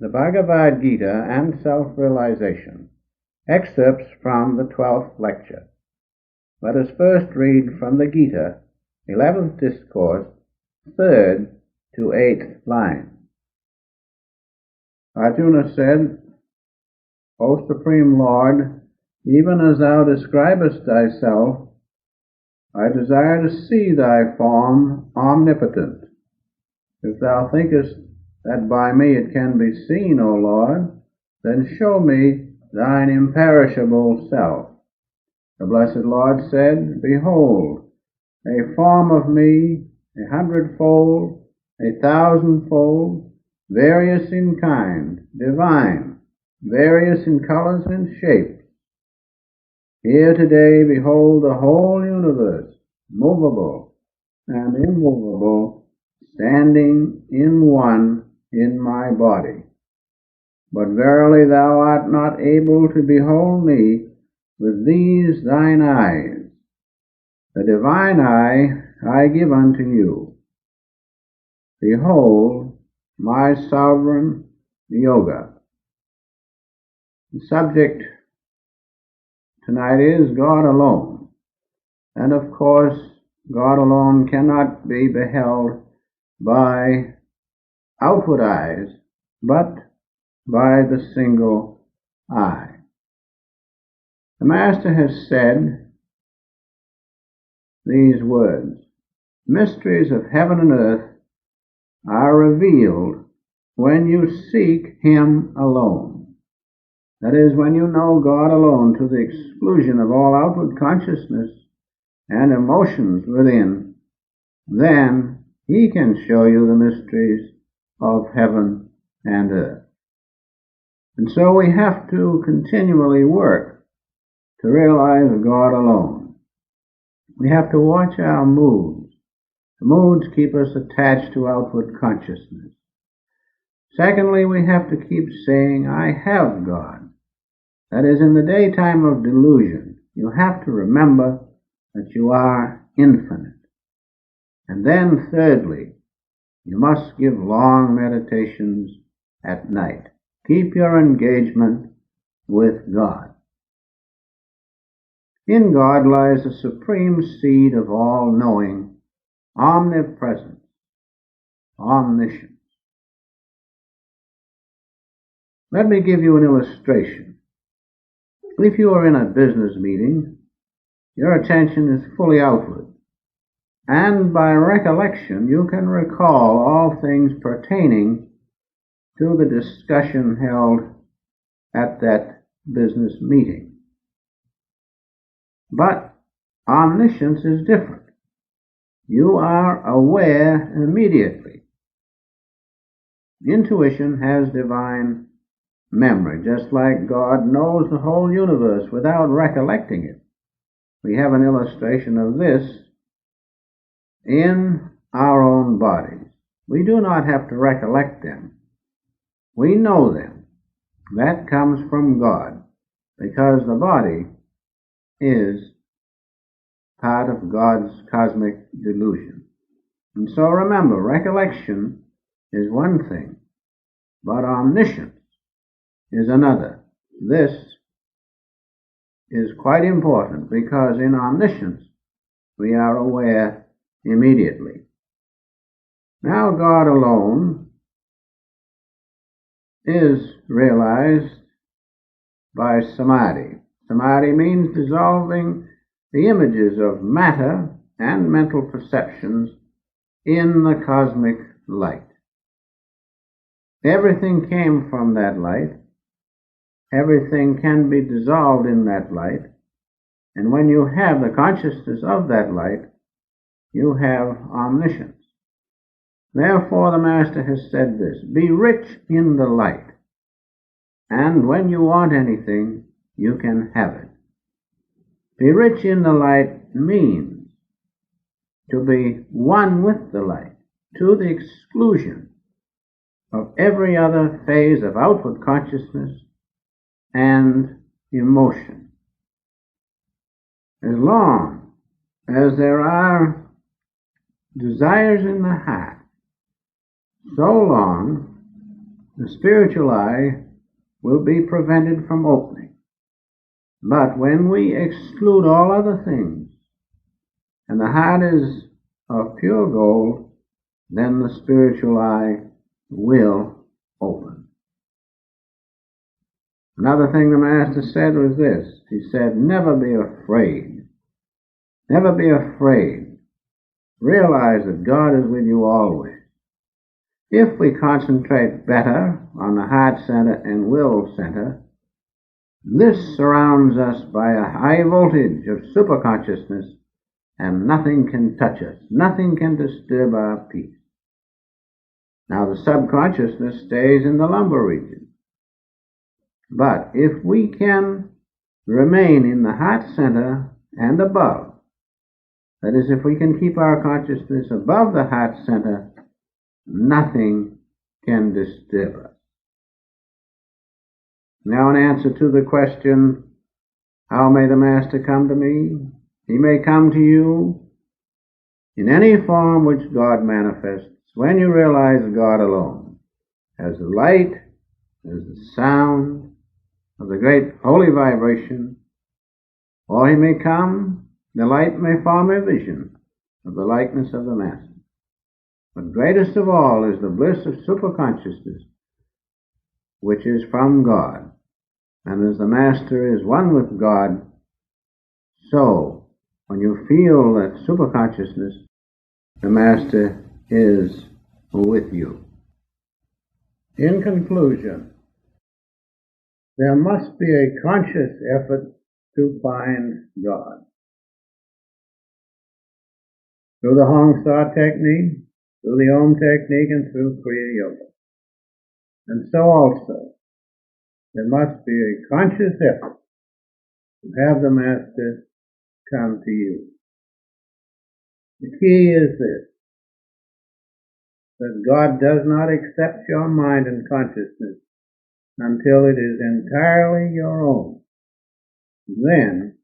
The Bhagavad Gita and Self-Realization. Excerpts from the 12th lecture. Let us first read from the Gita, 11th Discourse, 3rd to 8th line. Arjuna said, O Supreme Lord, even as thou describest thyself, I desire to see thy form omnipotent. If thou thinkest that by me it can be seen, O Lord, then show me thine imperishable self. The blessed Lord said, Behold, a form of me, 100-fold, 1,000-fold, various in kind, divine, various in colors and shapes. Here today behold the whole universe, movable and immovable, standing in one in my body. But verily thou art not able to behold me with these thine eyes. The divine eye I give unto you. Behold my sovereign yoga. The subject tonight is God alone. And of course, God alone cannot be beheld by outward eyes, but by the single eye. The Master has said these words, mysteries of heaven and earth are revealed when you seek Him alone. That is, when you know God alone to the exclusion of all outward consciousness and emotions within, then He can show you the mysteries of heaven and earth. And so we have to continually work to realize God alone. We have to watch our moods. The moods keep us attached to outward consciousness. Secondly, we have to keep saying, I have God. That is, in the daytime of delusion, you have to remember that you are infinite. And then thirdly, you must give long meditations at night. Keep your engagement with God. In God lies the supreme seed of all knowing, omnipresence, omniscience. Let me give you an illustration. If you are in a business meeting, your attention is fully outward, and by recollection you can recall all things pertaining to the discussion held at that business meeting. But omniscience is different. You are aware immediately. Intuition has divine memory, just like God knows the whole universe without recollecting it. We have an illustration of this in our own bodies. We do not have to recollect them. We know them. That comes from God, because the body is part of God's cosmic delusion. And so remember, recollection is one thing, but omniscience is another. This is quite important, because in omniscience we are aware immediately. Now God alone is realized by samadhi. Samadhi means dissolving the images of matter and mental perceptions in the cosmic light. Everything came from that light. Everything can be dissolved in that light. And when you have the consciousness of that light, you have omniscience. Therefore, the Master has said this, be rich in the light, and when you want anything, you can have it. Be rich in the light means to be one with the light, to the exclusion of every other phase of outward consciousness and emotion. As long as there are desires in the heart, so long the spiritual eye will be prevented from opening. But when we exclude all other things, and the heart is of pure gold, then the spiritual eye will open. Another thing the Master said was this. He said, never be afraid. Never be afraid. Realize that God is with you always. If we concentrate better on the heart center and will center, this surrounds us by a high voltage of superconsciousness, and nothing can touch us. Nothing can disturb our peace. Now the subconsciousness stays in the lumbar region. But if we can remain in the heart center and above, that is, if we can keep our consciousness above the heart center, nothing can disturb us. Now in answer to the question, how may the Master come to me? He may come to you in any form which God manifests when you realize God alone, as the light, as the sound of the great holy vibration, or he may come, the light may form a vision of the likeness of the Master. But greatest of all is the bliss of superconsciousness, which is from God. And as the Master is one with God, so when you feel that superconsciousness, the Master is with you. In conclusion, there must be a conscious effort to find God. Through the Hong Sa technique, through the Om technique, and through Kriya Yoga. And so also, there must be a conscious effort to have the Master come to you. The key is this, that God does not accept your mind and consciousness until it is entirely your own. Then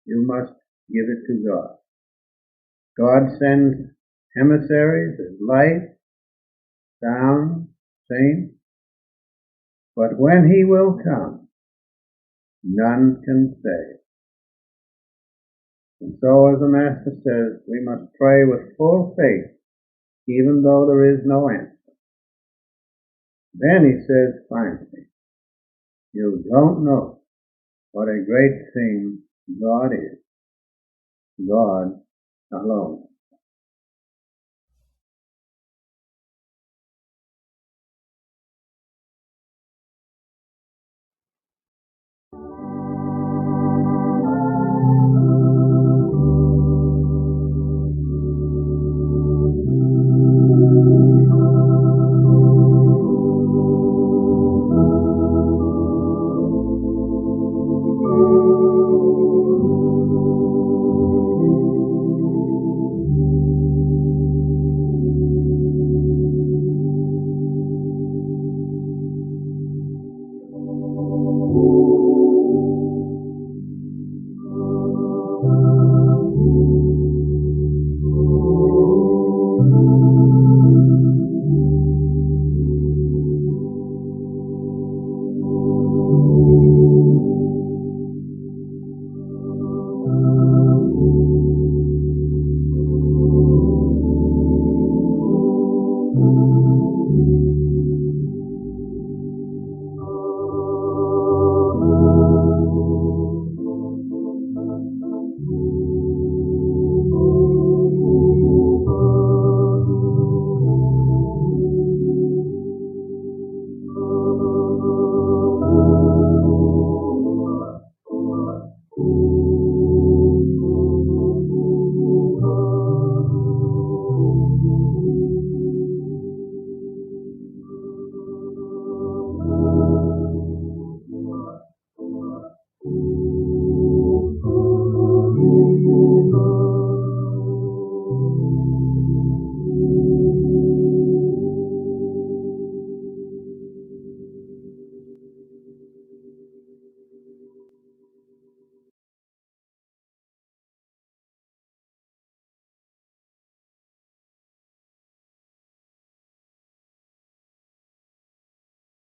you must give it to God. God sends emissaries as light, sound, saints, but when he will come, none can say. And so, as the Master says, we must pray with full faith, even though there is no answer. Then he says finally, you don't know what a great thing God is. God alone.